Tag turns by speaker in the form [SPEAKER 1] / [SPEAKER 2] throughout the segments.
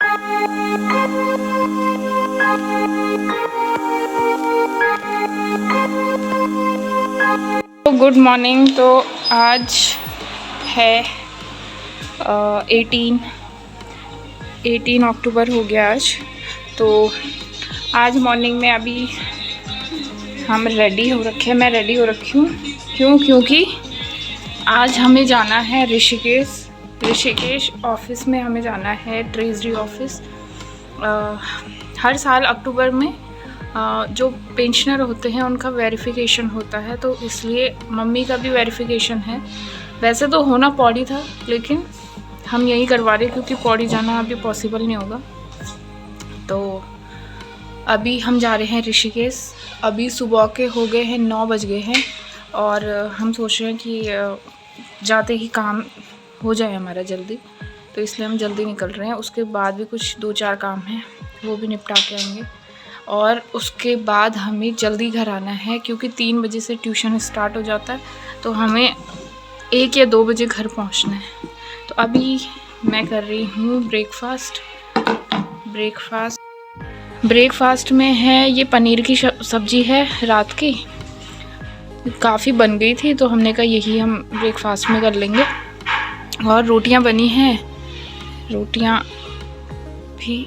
[SPEAKER 1] तो good morning. तो आज है 18 अक्टूबर हो गया आज। तो आज मॉर्निंग में अभी हम रेडी हो रखे हैं, मैं रेडी हो रखी हूँ। क्योंकि आज हमें जाना है ऋषिकेश ऑफिस में हमें जाना है, ट्रेजरी ऑफिस। हर साल अक्टूबर में जो पेंशनर होते हैं उनका वेरिफिकेशन होता है, तो इसलिए मम्मी का भी वेरिफिकेशन है। वैसे तो होना पौड़ी था, लेकिन हम यही करवा रहे क्योंकि पौड़ी जाना अभी पॉसिबल नहीं होगा। तो अभी हम जा रहे हैं ऋषिकेश। अभी सुबह के हो गए हैं 9 बज गए हैं और हम सोच रहे हैं कि जाते ही काम हो जाए हमारा जल्दी, तो इसलिए हम जल्दी निकल रहे हैं। उसके बाद भी कुछ 2-4 काम हैं, वो भी निपटा के आएंगे। और उसके बाद हमें जल्दी घर आना है क्योंकि 3 बजे से ट्यूशन स्टार्ट हो जाता है, तो हमें 1 या 2 बजे घर पहुंचना है। तो अभी मैं कर रही हूँ ब्रेकफास्ट में है ये पनीर की सब्ज़ी है, रात की काफ़ी बन गई थी तो हमने कहा यही हम ब्रेकफास्ट में कर लेंगे। और रोटियां बनी हैं, रोटियां भी,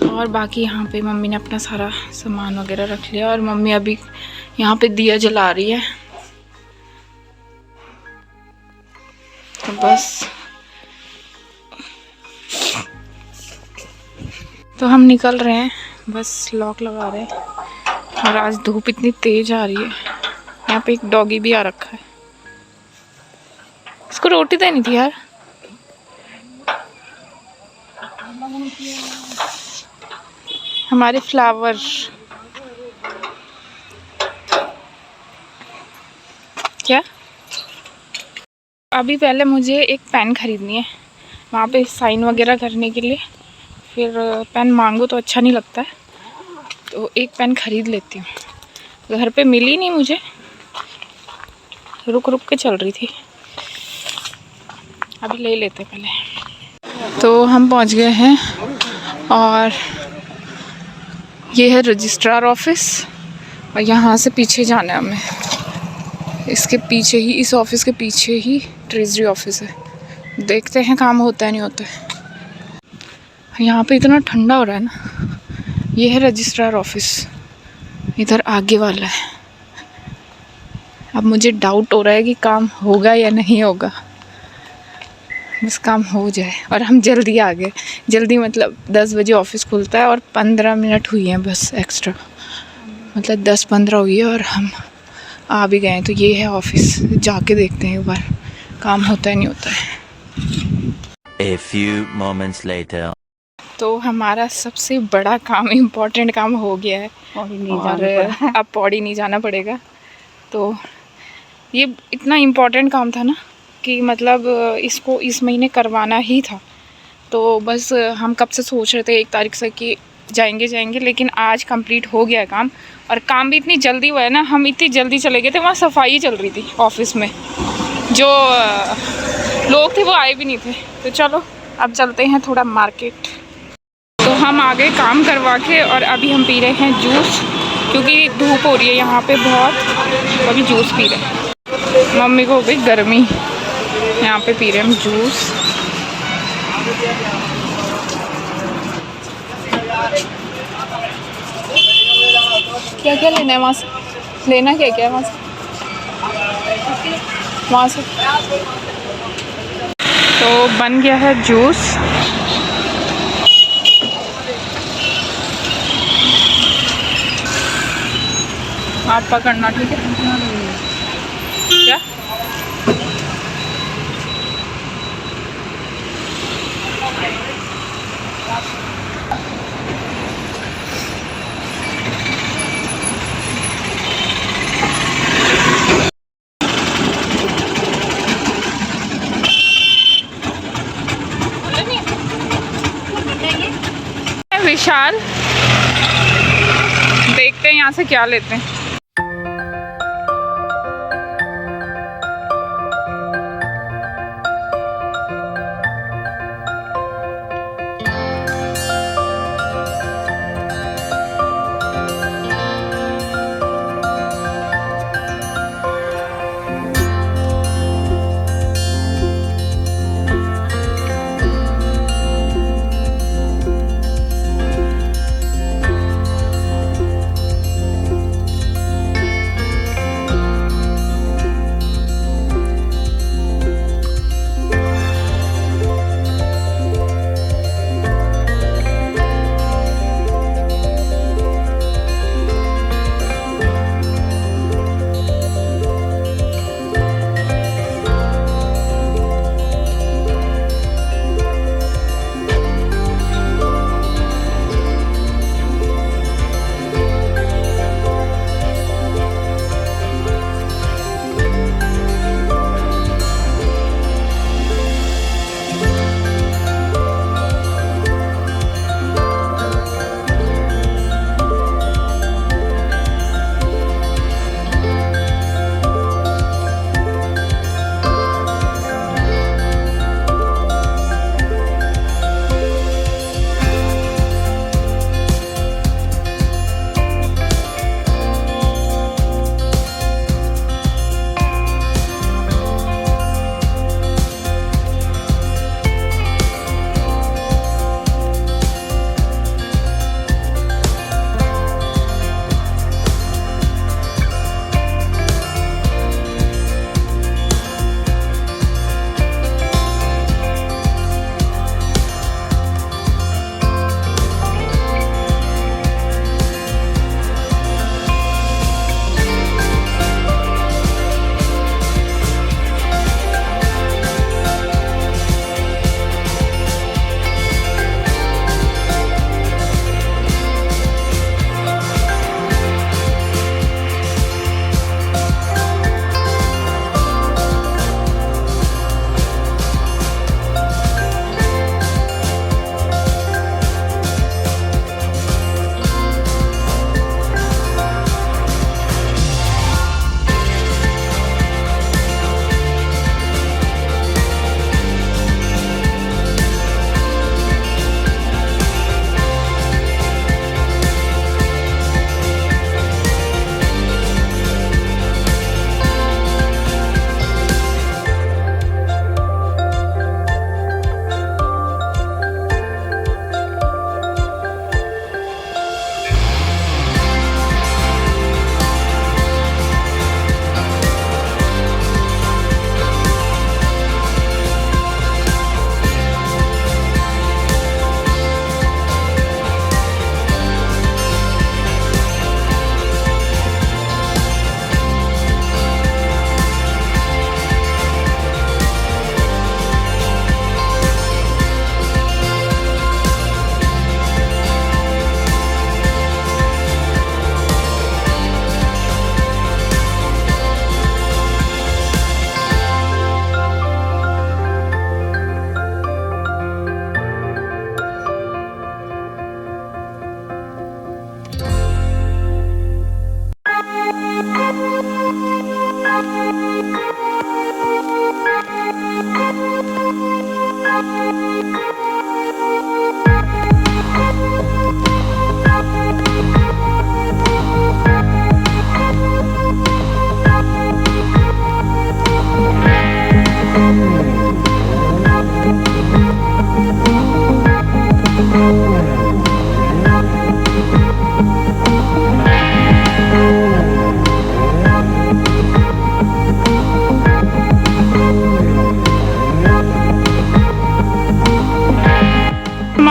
[SPEAKER 1] और बाकी यहाँ पे मम्मी ने अपना सारा सामान वगैरह रख लिया और मम्मी अभी यहाँ पे दिया जला रही है। तो बस तो हम निकल रहे हैं, बस लॉक लगा रहे हैं। और आज धूप इतनी तेज आ रही है। यहाँ पे एक डॉगी भी आ रखा है, इसको रोटी देनी थी यार। हमारे फ्लावर क्या, अभी पहले मुझे एक पेन खरीदनी है वहाँ पे साइन वगैरह करने के लिए। फिर पेन मांगो तो अच्छा नहीं लगता है, तो एक पेन खरीद लेती हूँ। घर पे मिली नहीं मुझे, रुक के चल रही थी, अभी ले लेते पहले। तो हम पहुँच गए हैं और ये है रजिस्ट्रार ऑफिस और यहाँ से पीछे जाना है हमें। इसके पीछे ही, इस ऑफिस के पीछे ही ट्रेजरी ऑफिस है। देखते हैं काम होता है नहीं होता है। यहाँ पे इतना ठंडा हो रहा है ना। ये है रजिस्ट्रार ऑफिस, इधर आगे वाला है। अब मुझे डाउट हो रहा है कि काम होगा या नहीं होगा। बस काम हो जाए और हम जल्दी आ गए। जल्दी मतलब 10 बजे ऑफिस खुलता है और 15 मिनट हुई हैं बस एक्स्ट्रा, मतलब 10-15 हुई है और हम आ भी गए हैं। तो ये है ऑफिस, जाके देखते हैं एक बार काम होता है नहीं होता है।
[SPEAKER 2] A few moments later.
[SPEAKER 1] तो हमारा सबसे बड़ा काम, इम्पोर्टेंट काम हो गया है और अब पौड़ी नहीं जाना पड़ेगा। तो ये इतना इम्पोर्टेंट काम था ना कि मतलब इसको इस महीने करवाना ही था। तो बस हम कब से सोच रहे थे 1 तारीख से कि जाएंगे, लेकिन आज कंप्लीट हो गया है काम। और काम भी इतनी जल्दी हुआ है ना, हम इतनी जल्दी चले गए थे, वहाँ सफाई चल रही थी ऑफिस में, जो लोग थे वो आए भी नहीं थे। तो चलो अब चलते हैं थोड़ा मार्केट। तो हम आ गए काम करवा के और अभी हम पी रहे हैं जूस, क्योंकि धूप हो रही है यहाँ पे बहुत, तो अभी जूस पी रहे हैं। मम्मी को हो गई गर्मी, यहाँ पे पी रहे हैं हम जूस। क्या क्या लेना है वहाँ से, लेना क्या क्या है वहाँ से। तो बन गया है जूस। आप पकड़ना, ठीक है? क्या विशाल, देखते हैं यहाँ से क्या लेते हैं।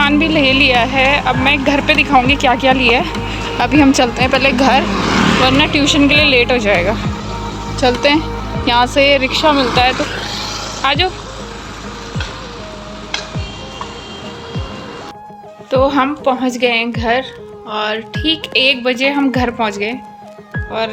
[SPEAKER 1] सामान भी ले लिया है। अब मैं घर पे दिखाऊंगी क्या क्या लिया है। अभी हम चलते हैं पहले घर, वरना ट्यूशन के लिए लेट हो जाएगा। चलते हैं, यहाँ से रिक्शा मिलता है तो आ जाओ। तो हम पहुँच गए हैं घर और ठीक 1 बजे हम घर पहुँच गए और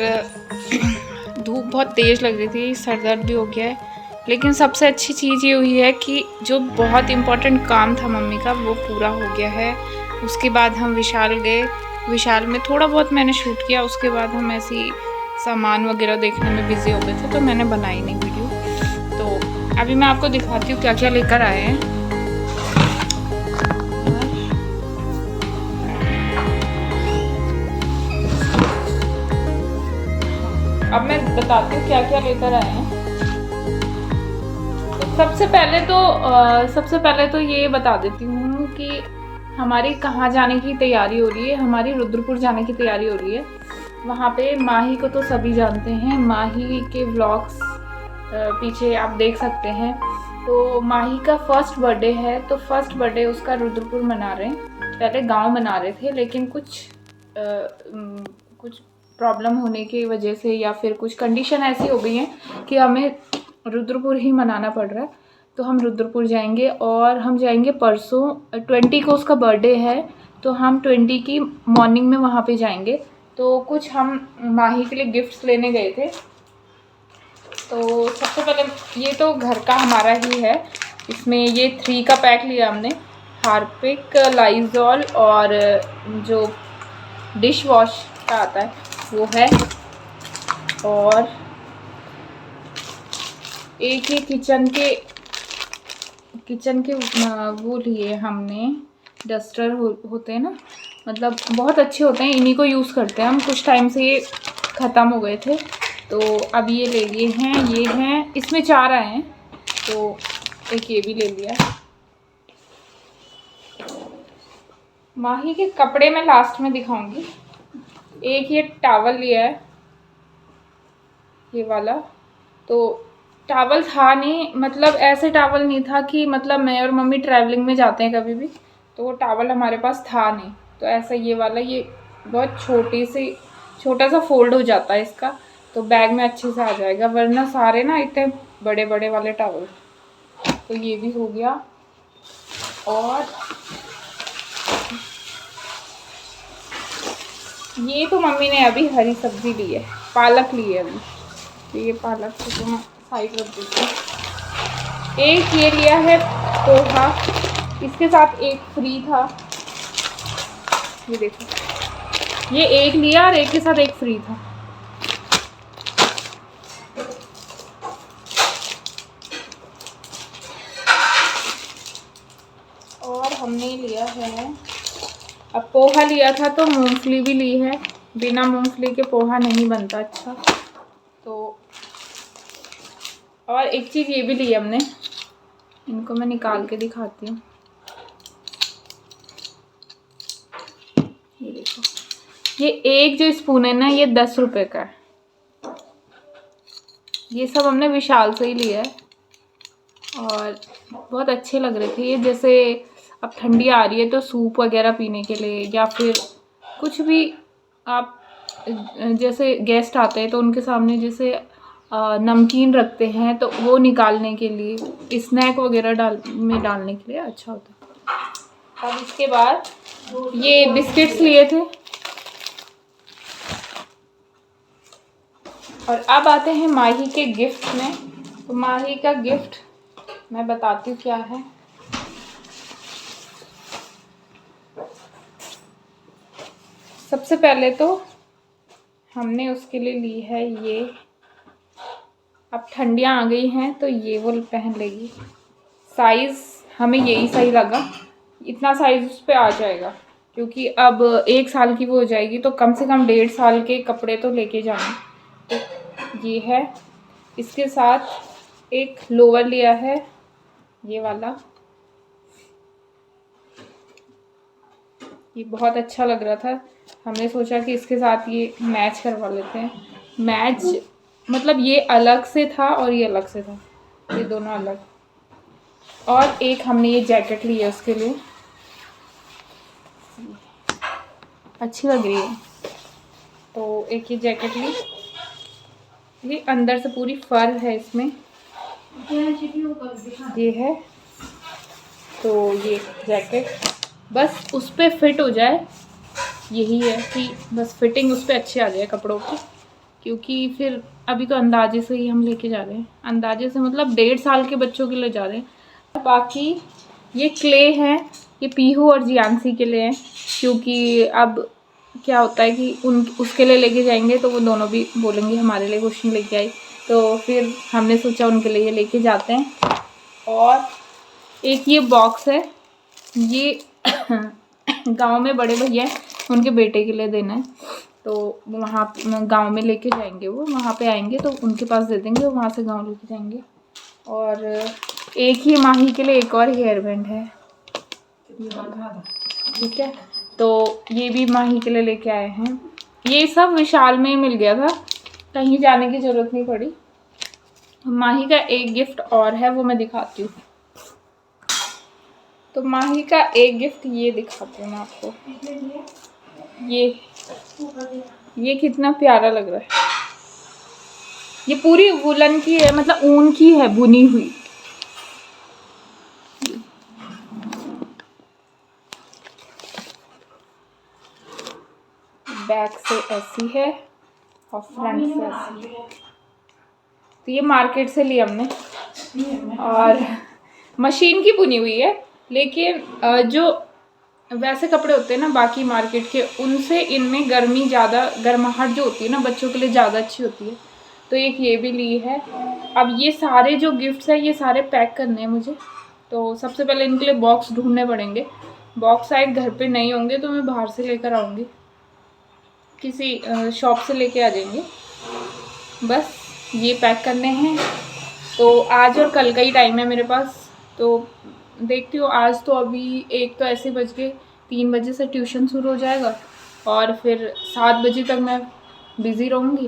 [SPEAKER 1] धूप बहुत तेज़ लग रही थी, सर दर्द भी हो गया है। लेकिन सबसे अच्छी चीज़ ये हुई है कि जो बहुत इम्पोर्टेंट काम था मम्मी का वो पूरा हो गया है। उसके बाद हम विशाल गए, विशाल में थोड़ा बहुत मैंने शूट किया। उसके बाद हम ऐसी सामान वगैरह देखने में बिज़ी हो गए थे तो मैंने बनाई नहीं वीडियो। तो अभी मैं आपको दिखाती हूँ क्या क्या लेकर आए हैं। अब मैं बताती हूँ क्या क्या लेकर आए हैं। सबसे पहले तो ये बता देती हूँ कि हमारी कहाँ जाने की तैयारी हो रही है। हमारी रुद्रपुर जाने की तैयारी हो रही है। वहाँ पे माही को तो सभी जानते हैं, माही के व्लॉग्स पीछे आप देख सकते हैं। तो माही का फर्स्ट बर्थडे है, तो फर्स्ट बर्थडे उसका रुद्रपुर मना रहे हैं। पहले गांव मना रहे थे, लेकिन कुछ प्रॉब्लम होने की वजह से या फिर कुछ कंडीशन ऐसी हो गई हैं कि हमें रुद्रपुर ही मनाना पड़ रहा है। तो हम रुद्रपुर जाएंगे और हम जाएंगे परसों 20 को उसका बर्थडे है, तो हम 20 की मॉर्निंग में वहाँ पे जाएंगे। तो कुछ हम माही के लिए गिफ्ट्स लेने गए थे। तो सबसे पहले ये तो घर का हमारा ही है। इसमें ये 3 का पैक लिया हमने, हार्पिक, लाइजॉल और जो डिश वॉश का आता है वो है। और एक ही किचन के वो लिए हमने, डस्टर होते हैं ना, मतलब बहुत अच्छे होते हैं, इन्हीं को यूज़ करते हैं हम। कुछ टाइम से ये ख़त्म हो गए थे तो अब ये ले लिए हैं। ये हैं, इसमें 4 आए हैं तो एक ये भी ले लिया। माही के कपड़े मैं लास्ट में दिखाऊंगी। एक ये टॉवल लिया है, ये वाला। तो टॉवल था नहीं, मतलब ऐसे टॉवल नहीं था कि मतलब मैं और मम्मी ट्रैवलिंग में जाते हैं कभी भी, तो वो टॉवल हमारे पास था नहीं। तो ऐसा ये वाला, ये बहुत छोटा सा फोल्ड हो जाता है इसका, तो बैग में अच्छे से आ जाएगा। वरना सारे ना इतने बड़े बड़े वाले टॉवल। तो ये भी हो गया। और ये तो मम्मी ने अभी हरी सब्जी ली है, पालक ली है अभी, तो ये पालक को मैं साइड रख देती हूँ। एक ये लिया है पोहा, इसके साथ एक फ्री था, ये देखो, ये एक लिया और एक के साथ एक फ्री था। और हमने लिया है, अब पोहा लिया था तो मूंगफली भी ली है, बिना मूंगफली के पोहा नहीं बनता अच्छा। तो और एक चीज़ ये भी ली है हमने, इनको मैं निकाल के दिखाती हूँ। ये देखो, ये एक जो स्पून है ना, ये 10 रुपए का है। ये सब हमने विशाल से ही लिया है और बहुत अच्छे लग रहे थे ये। जैसे अब ठंडी आ रही है तो सूप वगैरह पीने के लिए, या फिर कुछ भी आप जैसे गेस्ट आते हैं तो उनके सामने जैसे नमकीन रखते हैं तो वो निकालने के लिए, स्नैक वगैरह डालने के लिए अच्छा होता है। अब इसके बाद ये बिस्किट्स लिए थे। और अब आते हैं माही के गिफ्ट में। तो माही का गिफ्ट मैं बताती हूँ क्या है। सबसे पहले तो हमने उसके लिए ली है ये, अब ठंडियाँ आ गई हैं तो ये वो पहन लेगी। साइज़ हमें यही सही लगा, इतना साइज़ उस पर आ जाएगा, क्योंकि अब 1 साल की वो हो जाएगी तो कम से कम 1.5 साल के कपड़े तो लेके जाना। तो ये है, इसके साथ एक लोअर लिया है ये वाला, ये बहुत अच्छा लग रहा था। हमने सोचा कि इसके साथ ये मैच करवा लेते हैं। मैच मतलब ये अलग से था और ये अलग से था, ये दोनों अलग। और एक हमने ये जैकेट ली है उसके लिए, अच्छी लग रही है। तो एक ये जैकेट ली, ये अंदर से पूरी फर है इसमें, ये है। तो ये जैकेट बस उस पर फिट हो जाए, यही है कि बस फिटिंग उस पर अच्छी आ जाए कपड़ों की, क्योंकि फिर अभी तो अंदाजे से ही हम लेके जा रहे हैं, अंदाजे से मतलब 1.5 साल के बच्चों के लिए जा रहे हैं। बाकी ये क्ले हैं, ये पीहू और जियांसी के लिए हैं, क्योंकि अब क्या होता है कि उसके लिए लेके जाएंगे तो वो दोनों भी बोलेंगे हमारे लिए कुछ नहीं लेके आई, तो फिर हमने सोचा उनके लिए ये लेके जाते हैं। और एक ये बॉक्स है, ये गांव में बड़े भैया उनके बेटे के लिए देना है, तो वहाँ गांव में लेके जाएंगे, वो वहाँ पे आएंगे तो उनके पास दे देंगे, वहाँ से गांव लेके जाएंगे। और एक ही माही के लिए एक और हेयर बैंड है, ठीक है, तो ये भी माही के लिए लेके आए हैं। ये सब विशाल में ही मिल गया था, कहीं जाने की ज़रूरत नहीं पड़ी। माही का एक गिफ्ट और है, वो मैं दिखाती हूँ। तो माही का एक गिफ्ट ये दिखाती हूँ मैं आपको, ये कितना प्यारा लग रहा है। ये पूरी वुलन की है, मतलब ऊन की है, बुनी हुई। बैक से ऐसी है और फ्रंट से ऐसी है। तो ये मार्केट से ली हमने, और मशीन की बुनी हुई है, लेकिन जो वैसे कपड़े होते हैं ना बाकी मार्केट के, उनसे इनमें गर्मी ज़्यादा, गर्माहट जो होती है ना बच्चों के लिए ज़्यादा अच्छी होती है। तो एक ये भी ली है। अब ये सारे जो गिफ्ट्स हैं ये सारे पैक करने हैं मुझे, तो सबसे पहले इनके लिए बॉक्स ढूंढने पड़ेंगे। बॉक्स शायद घर पे नहीं होंगे तो मैं बाहर से लेकर आऊँगी, किसी शॉप से लेके आ जाएंगे। बस ये पैक करने हैं, तो आज और कल का ही टाइम है मेरे पास। तो देखती हूँ, आज तो अभी एक तो ऐसे बज गए, 3 बजे से ट्यूशन शुरू हो जाएगा और फिर 7 बजे तक मैं बिज़ी रहूँगी,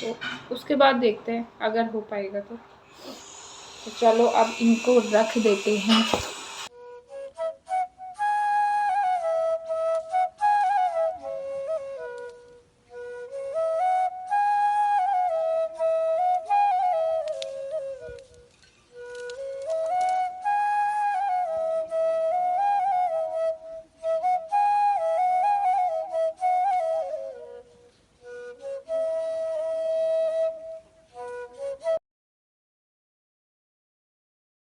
[SPEAKER 1] तो उसके बाद देखते हैं अगर हो पाएगा तो चलो अब इनको रख देते हैं।